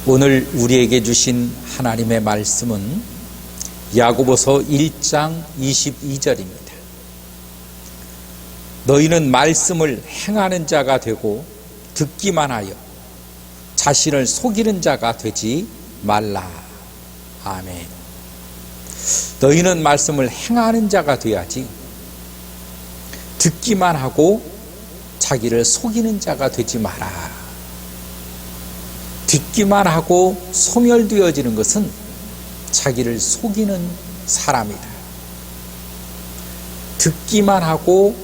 오늘 우리에게 주신 하나님의 말씀은 야고보서 1장 22절입니다. 너희는 말씀을 행하는 자가 되고 듣기만 하여 자신을 속이는 자가 되지 말라. 아멘. 너희는 말씀을 행하는 자가 되어야지 듣기만 하고 자기를 속이는 자가 되지 마라. 듣기만 하고 소멸되어지는 것은 자기를 속이는 사람이다. 듣기만 하고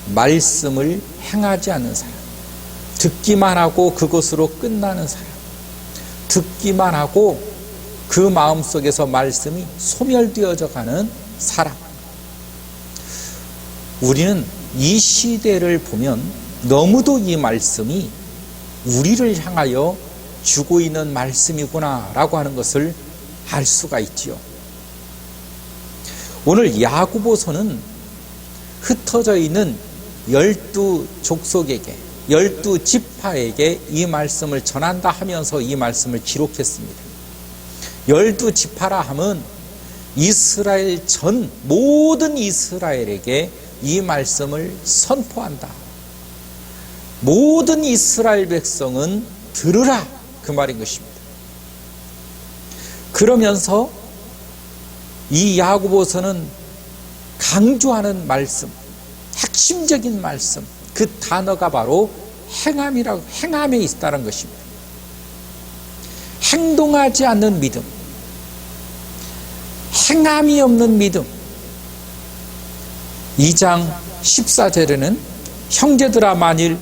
말씀을 행하지 않는 사람, 듣기만 하고 그것으로 끝나는 사람, 듣기만 하고 그 마음속에서 말씀이 소멸되어져 가는 사람. 우리는 이 시대를 보면 너무도 이 말씀이 우리를 향하여 주고 있는 말씀이구나 라고 하는 것을 알 수가 있지요. 오늘 야고보서는 흩어져 있는 12족속에게 12지파에게 이 말씀을 전한다 하면서 이 말씀을 기록했습니다. 12지파라 함은 이스라엘 전 모든 이스라엘에게 이 말씀을 선포한다. 모든 이스라엘 백성은 들으라, 그 말인 것입니다. 그러면서 이 야고보서는 강조하는 말씀, 핵심적인 말씀, 그 단어가 바로 행함에 있다는 것입니다. 행동하지 않는 믿음, 행함이 없는 믿음. 2장 14절에는 형제들아, 만일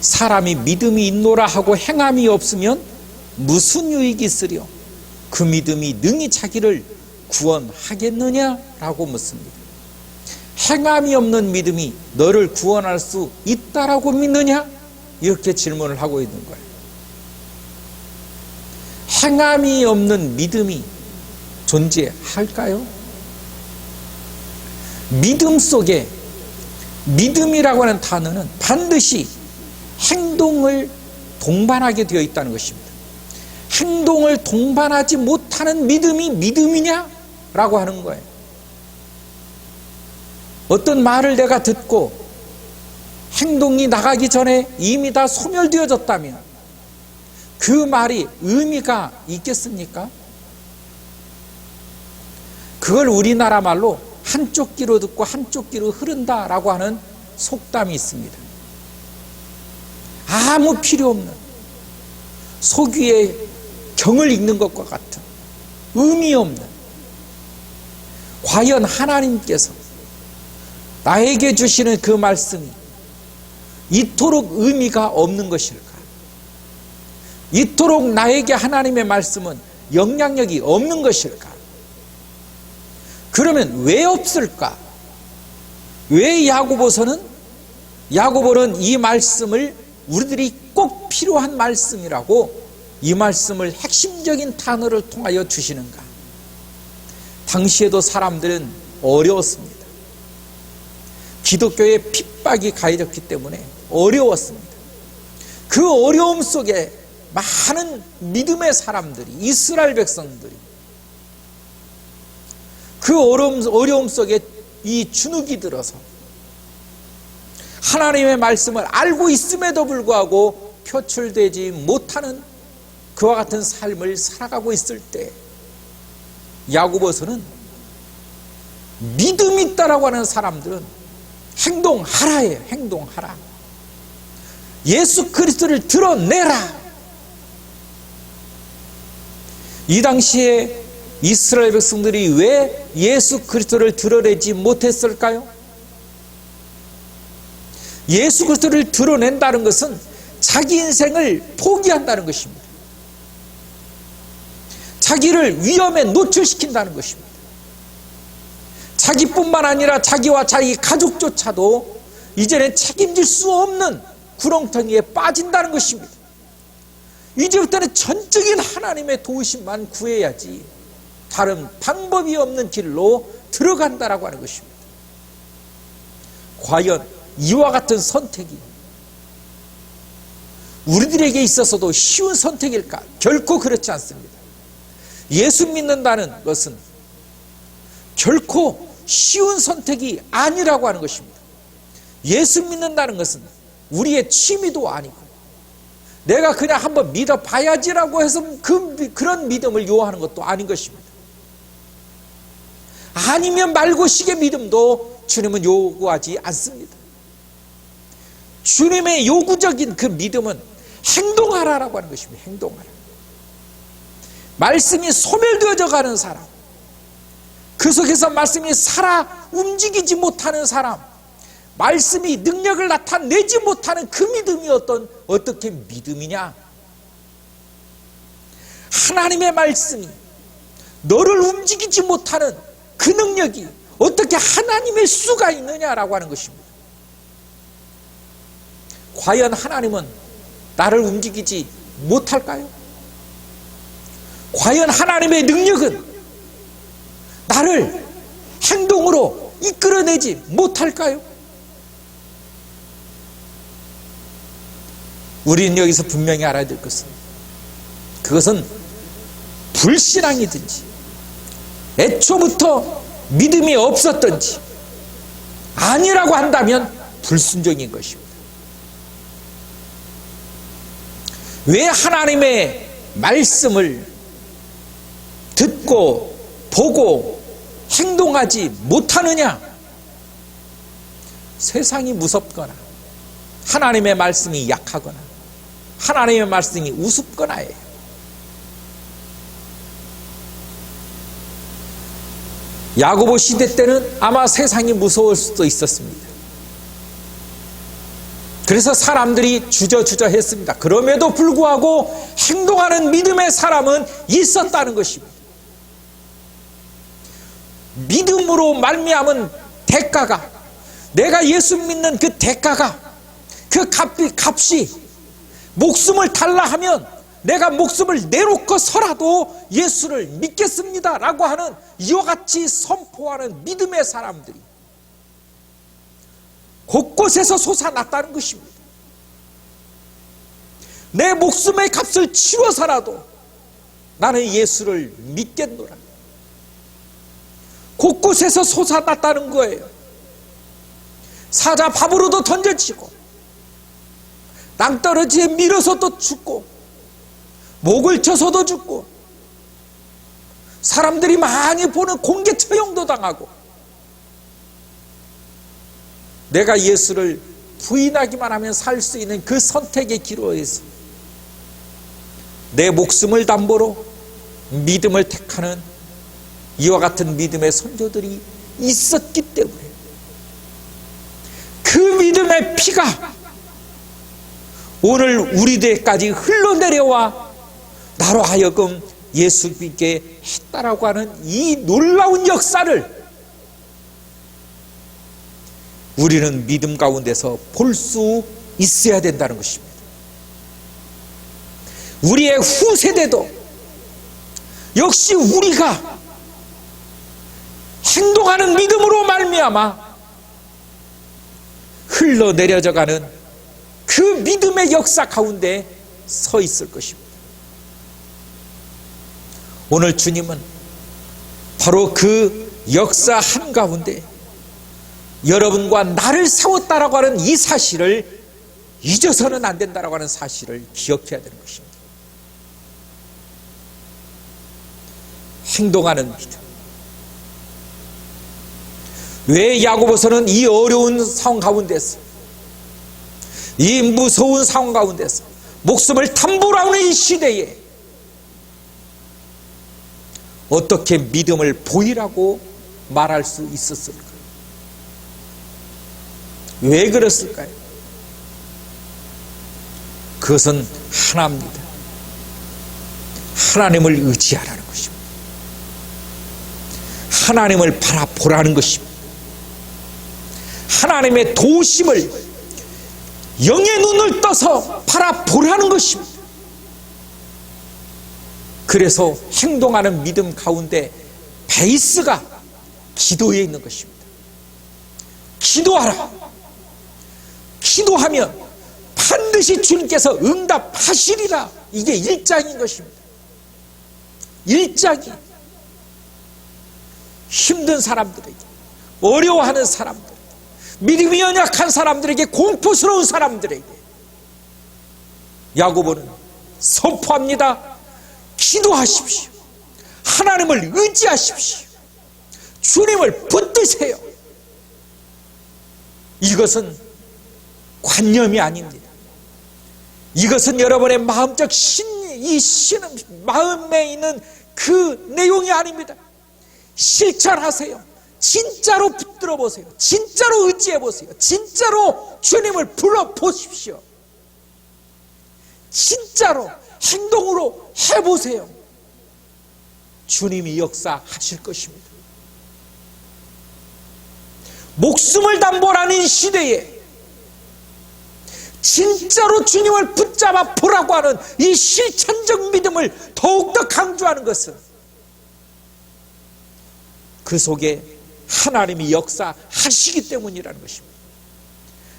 사람이 믿음이 있노라 하고 행함이 없으면 무슨 유익이 있으려? 그 믿음이 능히 자기를 구원하겠느냐라고 묻습니다. 행함이 없는 믿음이 너를 구원할 수 있다라고 믿느냐? 이렇게 질문을 하고 있는 거예요. 행함이 없는 믿음이 존재할까요? 믿음 속에, 믿음이라고 하는 단어는 반드시 행동을 동반하게 되어 있다는 것입니다. 행동을 동반하지 못하는 믿음이 믿음이냐? 라고 하는 거예요. 어떤 말을 내가 듣고 행동이 나가기 전에 이미 다 소멸되어졌다면 그 말이 의미가 있겠습니까? 그걸 우리나라 말로 한쪽 귀로 듣고 한쪽 귀로 흐른다라고 하는 속담이 있습니다. 아무 필요 없는 소귀의 경을 읽는 것과 같은 의미 없는, 과연 하나님께서 나에게 주시는 그 말씀이 이토록 의미가 없는 것일까? 이토록 나에게 하나님의 말씀은 영향력이 없는 것일까? 그러면 왜 없을까? 왜 야고보는 이 말씀을 우리들이 꼭 필요한 말씀이라고 이 말씀을 핵심적인 단어를 통하여 주시는가? 당시에도 사람들은 어려웠습니다. 기독교의 핍박이 가해졌기 때문에 어려웠습니다. 그 어려움 속에 많은 믿음의 사람들이, 이스라엘 백성들이 그 어려움 속에 이 주눅이 들어서 하나님의 말씀을 알고 있음에도 불구하고 표출되지 못하는 그와 같은 삶을 살아가고 있을 때 야고보서는 믿음이 있다라고 하는 사람들은 행동하라예요. 행동하라. 예수 그리스도를 드러내라. 이 당시에 이스라엘 백성들이 왜 예수 그리스도를 드러내지 못했을까요? 예수 그리스도를 드러낸다는 것은 자기 인생을 포기한다는 것입니다. 자기를 위험에 노출시킨다는 것입니다. 자기뿐만 아니라 자기와 자기 가족조차도 이제는 책임질 수 없는 구렁텅이에 빠진다는 것입니다. 이제부터는 전적인 하나님의 도우심만 구해야지 다른 방법이 없는 길로 들어간다라고 하는 것입니다. 과연 이와 같은 선택이 우리들에게 있어서도 쉬운 선택일까? 결코 그렇지 않습니다. 예수 믿는다는 것은 결코 쉬운 선택이 아니라고 하는 것입니다. 예수 믿는다는 것은 우리의 취미도 아니고 내가 그냥 한번 믿어봐야지라고 해서 그런 믿음을 요하는 것도 아닌 것입니다. 아니면 말고식의 믿음도 주님은 요구하지 않습니다. 주님의 요구적인 그 믿음은 행동하라라고 하는 것입니다. 행동하라. 말씀이 소멸되어져 가는 사람, 그 속에서 말씀이 살아 움직이지 못하는 사람, 말씀이 능력을 나타내지 못하는 그 믿음이 어떻게 믿음이냐? 하나님의 말씀이 너를 움직이지 못하는 그 능력이 어떻게 하나님의 수가 있느냐라고 하는 것입니다. 과연 하나님은 나를 움직이지 못할까요? 과연 하나님의 능력은 나를 행동으로 이끌어내지 못할까요? 우리는 여기서 분명히 알아야 될 것은, 그것은 불신앙이든지 애초부터 믿음이 없었든지 아니라고 한다면 불순종인 것입니다. 왜 하나님의 말씀을 듣고 보고 행동하지 못하느냐? 세상이 무섭거나 하나님의 말씀이 약하거나 하나님의 말씀이 우습거나예요. 야고보 시대 때는 아마 세상이 무서울 수도 있었습니다. 그래서 사람들이 주저주저 했습니다. 그럼에도 불구하고 행동하는 믿음의 사람은 있었다는 것입니다. 믿음으로 말미암은 대가가, 내가 예수 믿는 그 대가가, 그 값이 목숨을 달라 하면 내가 목숨을 내놓고서라도 예수를 믿겠습니다 라고 하는 이와 같이 선포하는 믿음의 사람들이 곳곳에서 솟아났다는 것입니다. 내 목숨의 값을 치러서라도 나는 예수를 믿겠노라. 곳곳에서 솟아났다는 거예요. 사자 밥으로도 던져지고 낭떠러지에 밀어서도 죽고 목을 쳐서도 죽고 사람들이 많이 보는 공개 처형도 당하고 내가 예수를 부인하기만 하면 살 수 있는 그 선택의 기로에서 내 목숨을 담보로 믿음을 택하는 이와 같은 믿음의 선조들이 있었기 때문에 그 믿음의 피가 오늘 우리들까지 흘러내려와 나로 하여금 예수 믿게 했다라고 하는 이 놀라운 역사를 우리는 믿음 가운데서 볼 수 있어야 된다는 것입니다. 우리의 후세대도 역시 우리가 행동하는 믿음으로 말미암아 흘러내려져가는 그 믿음의 역사 가운데 서 있을 것입니다. 오늘 주님은 바로 그 역사 한가운데 여러분과 나를 세웠다라고 하는 이 사실을 잊어서는 안 된다라고 하는 사실을 기억해야 되는 것입니다. 행동하는 믿음. 왜 야고보서는 이 어려운 상황 가운데서, 이 무서운 상황 가운데서 목숨을 담보로 하는 이 시대에 어떻게 믿음을 보이라고 말할 수 있었을까? 왜 그랬을까요? 그것은 하나입니다. 하나님을 의지하라는 것입니다. 하나님을 바라보라는 것입니다. 하나님의 도우심을 영의 눈을 떠서 바라보라는 것입니다. 그래서 행동하는 믿음 가운데 베이스가 기도에 있는 것입니다. 기도하라. 기도하면 반드시 주님께서 응답하시리라. 이게 일장인 것입니다. 일장이 힘든 사람들에게, 어려워하는 사람들, 믿음이 연약한 사람들에게, 공포스러운 사람들에게 야고보는 선포합니다. 기도하십시오. 하나님을 의지하십시오. 주님을 붙드세요. 이것은 관념이 아닙니다. 이것은 여러분의 마음적 이 신은 마음에 있는 그 내용이 아닙니다. 실천하세요. 진짜로 붙들어 보세요. 진짜로 의지해 보세요. 진짜로 주님을 불러 보십시오. 진짜로 행동으로 해보세요. 주님이 역사하실 것입니다. 목숨을 담보라는 시대에 진짜로 주님을 붙잡아 보라고 하는 이 실천적 믿음을 더욱더 강조하는 것은 그 속에 하나님이 역사하시기 때문이라는 것입니다.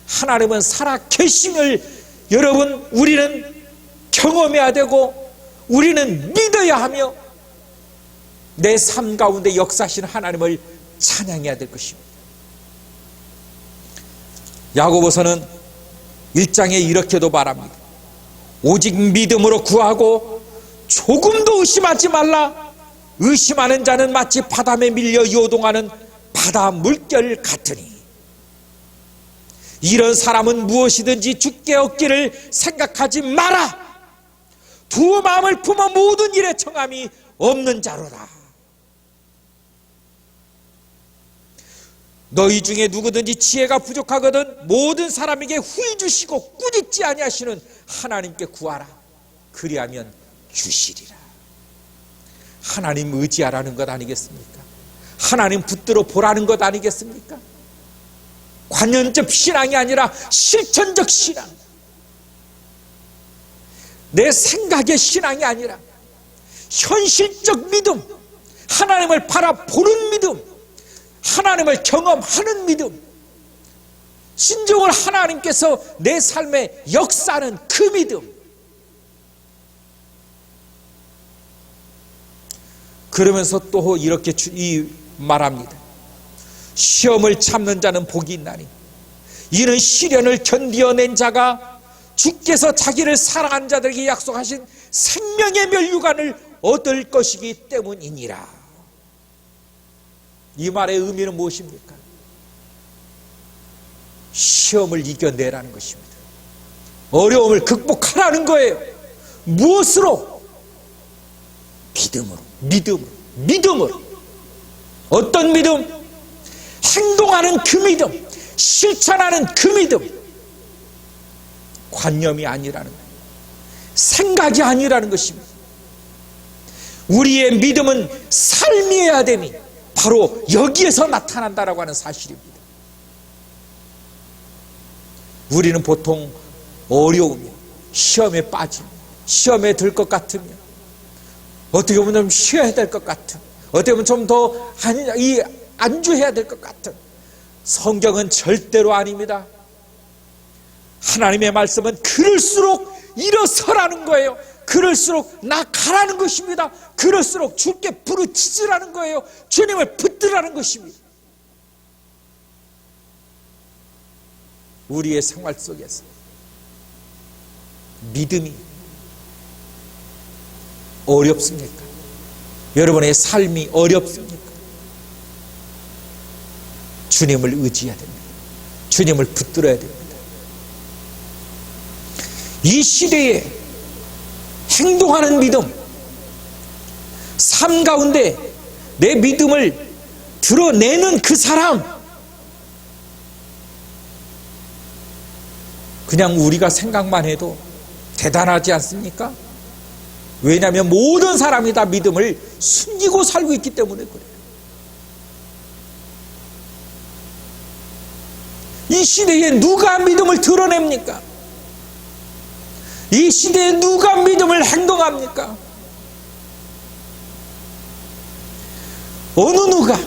하나님은 살아 계심을 여러분 우리는 경험해야 되고 우리는 믿어야 하며 내 삶 가운데 역사하시는 하나님을 찬양해야 될 것입니다. 야고보서는 1장에 이렇게도 말합니다. 오직 믿음으로 구하고 조금도 의심하지 말라. 의심하는 자는 마치 바람에 밀려 요동하는 바다 물결 같으니 이런 사람은 무엇이든지 주께 얻기를 생각하지 마라. 두 마음을 품어 모든 일에 청함이 없는 자로다. 너희 중에 누구든지 지혜가 부족하거든 모든 사람에게 후히 주시고 꾸짖지 아니하시는 하나님께 구하라. 그리하면 주시리라. 하나님 의지하라는 것 아니겠습니까? 하나님 붙들어 보라는 것 아니겠습니까? 관념적 신앙이 아니라 실천적 신앙, 내 생각의 신앙이 아니라 현실적 믿음, 하나님을 바라보는 믿음, 하나님을 경험하는 믿음, 진정을 하나님께서 내 삶에 역사하는 그 믿음. 그러면서 또 이렇게 말합니다. 시험을 참는 자는 복이 있나니 이는 시련을 견디어낸 자가 주께서 자기를 사랑하는 자들에게 약속하신 생명의 면류관을 얻을 것이기 때문이니라. 이 말의 의미는 무엇입니까? 시험을 이겨내라는 것입니다. 어려움을 극복하라는 거예요. 무엇으로? 믿음으로. 어떤 믿음? 행동하는 그 믿음, 실천하는 그 믿음. 관념이 아니라는 거예요. 생각이 아니라는 것입니다. 우리의 믿음은 삶이어야 되니 바로 여기에서 나타난다라고 하는 사실입니다. 우리는 보통 어려우며 시험에 빠지며 시험에 들 것 같으며 어떻게 보면 좀 쉬어야 될 것 같은, 어떻게 보면 좀 더 안주해야 될 것 같은, 성경은 절대로 아닙니다. 하나님의 말씀은 그럴수록 일어서라는 거예요. 그럴수록 나가라는 것입니다. 그럴수록 주께 부르짖으라는 거예요. 주님을 붙들라는 것입니다. 우리의 생활 속에서 믿음이 어렵습니까? 여러분의 삶이 어렵습니까? 주님을 의지해야 됩니다. 주님을 붙들어야 됩니다. 이 시대에 행동하는 믿음, 삶 가운데 내 믿음을 드러내는 그 사람, 그냥 우리가 생각만 해도 대단하지 않습니까? 왜냐하면 모든 사람이 다 믿음을 숨기고 살고 있기 때문에 그래요. 이 시대에 누가 믿음을 드러냅니까? 이 시대에 누가 믿음을 행동합니까? 어느 누가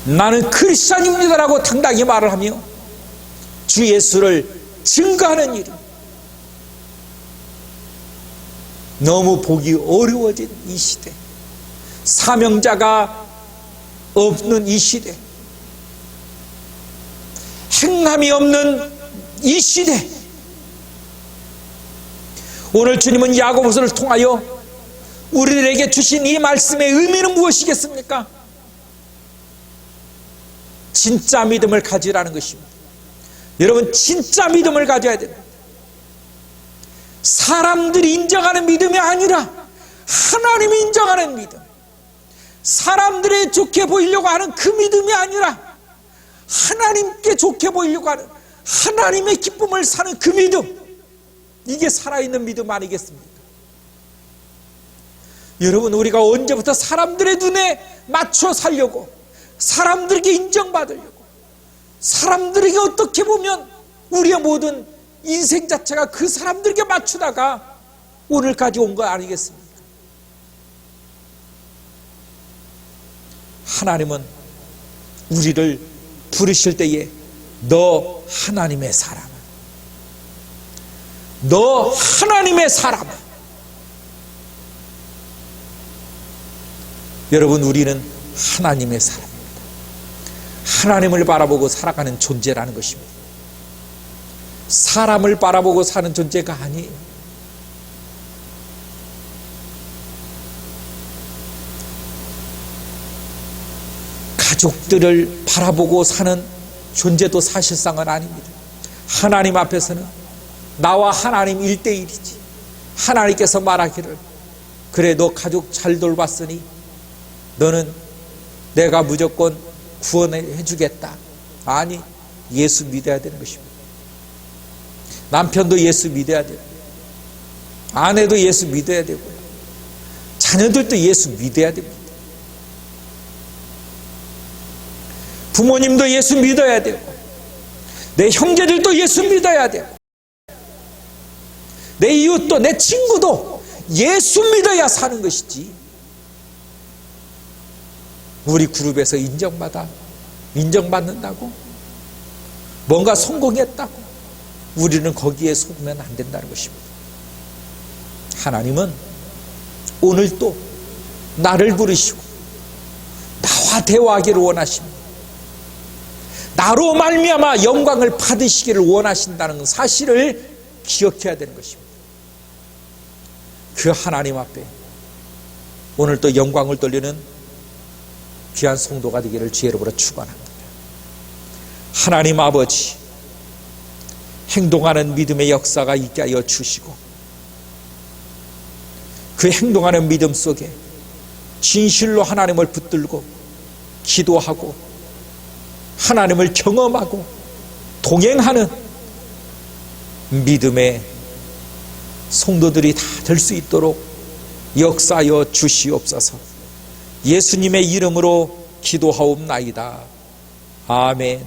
나는 크리스찬입니다라고 당당히 말을 하며 주 예수를 증거하는 일이 너무 보기 어려워진 이 시대, 사명자가 없는 이 시대, 행함이 없는 이 시대, 오늘 주님은 야고보서를 통하여 우리들에게 주신 이 말씀의 의미는 무엇이겠습니까? 진짜 믿음을 가지라는 것입니다. 여러분, 진짜 믿음을 가져야 됩니다. 사람들이 인정하는 믿음이 아니라 하나님이 인정하는 믿음, 사람들이 좋게 보이려고 하는 그 믿음이 아니라 하나님께 좋게 보이려고 하는 하나님의 기쁨을 사는 그 믿음, 이게 살아있는 믿음 아니겠습니까? 여러분, 우리가 언제부터 사람들의 눈에 맞춰 살려고, 사람들에게 인정받으려고, 사람들에게 어떻게 보면 우리의 모든 인생 자체가 그 사람들에게 맞추다가 오늘까지 온 거 아니겠습니까? 하나님은 우리를 부르실 때에 너 하나님의 사람, 너 하나님의 사람. 여러분, 우리는 하나님의 사람입니다. 하나님을 바라보고 살아가는 존재라는 것입니다. 사람을 바라보고 사는 존재가 아니에요. 가족들을 바라보고 사는 존재도 사실상은 아닙니다. 하나님 앞에서는 나와 하나님 1대1이지. 하나님께서 말하기를 그래, 너 가족 잘 돌봤으니 너는 내가 무조건 구원해 주겠다. 아니, 예수 믿어야 되는 것입니다. 남편도 예수 믿어야 되고, 아내도 예수 믿어야 되고, 자녀들도 예수 믿어야 됩니다. 부모님도 예수 믿어야 되고, 내 형제들도 예수 믿어야 되고, 내 이웃도, 내 친구도 예수 믿어야 사는 것이지. 우리 그룹에서 인정받는다고, 뭔가 성공했다고 우리는 거기에 속으면 안 된다는 것입니다. 하나님은 오늘 또 나를 부르시고 나와 대화하기를 원하십니다. 나로 말미암아 영광을 받으시기를 원하신다는 사실을 기억해야 되는 것입니다. 그 하나님 앞에 오늘 또 영광을 돌리는 귀한 성도가 되기를 주의 이름으로 축원합니다. 하나님 아버지, 행동하는 믿음의 역사가 있게 하여 주시고, 그 행동하는 믿음 속에 진실로 하나님을 붙들고 기도하고 하나님을 경험하고 동행하는 믿음의 성도들이 다 될 수 있도록 역사하여 주시옵소서. 예수님의 이름으로 기도하옵나이다. 아멘.